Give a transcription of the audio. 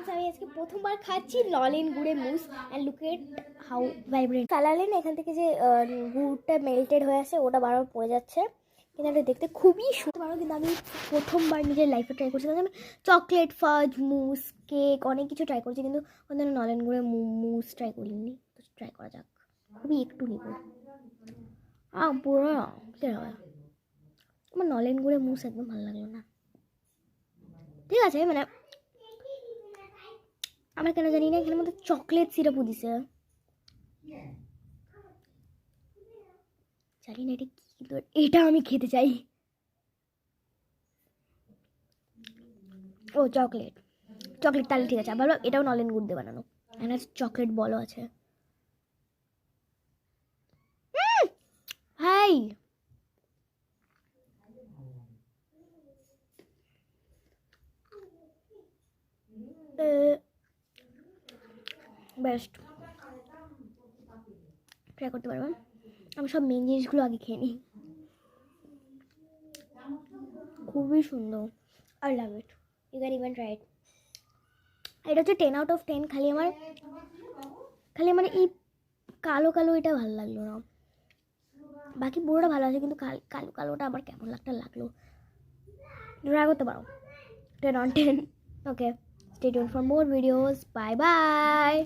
আমি আজকে প্রথমবার খাচ্ছি নলেন গুড়ের mousse and look at how vibrant. ফেলালেন এখান থেকে যে গুড়টা মেল্টেড হয়ে আছে ওটা বারবার পড়ে যাচ্ছে, কিন্তু এটা দেখতে খুবই সুন্দর। কিন্তু আমি প্রথমবার নিজের লাইফে ট্রাই করছি, কারণ আমি চকলেট ফাজ মুস কেক অনেক কিছু ট্রাই করছি, কিন্তু কোনোদিনও নলেন গুড়ের মুস ট্রাই করিনি। তো ট্রাই করা যাক, খুবই একটু নিব। পুরো কী হবে, আমার নলেন গুড়ের মুস একদম ভালো লাগলো না। ঠিক আছে, মানে আমরা কেন জানি না এখানে মধ্যে চকলেট সিরাপও দিছে, জানি না এটা কি, কিন্তু এটা আমি খেতে চাই। ও চকলেট চকলেট, তাহলে ঠিক আছে। আবার এটাও নলেন গুড় দিয়ে বানানো, এখানে চকলেট বলও আছে। হাই, বেস্ট, ট্রাই করতে পারবেন। আমি সব মেন জিনিসগুলো আগে খেয়ে নিই। খুবই সুন্দর, I love it, you can even try it. এটা হচ্ছে 10 out of 10। খালি আমার এই কালো কালো এটা ভালো লাগলো না, বাকি পুরোটা ভালো আছে, কিন্তু কালো কালোটা আবার কেমন লাগলো। ট্রাই করতে পারো, 10 on 10। Okay, stay tuned for more videos. Bye bye.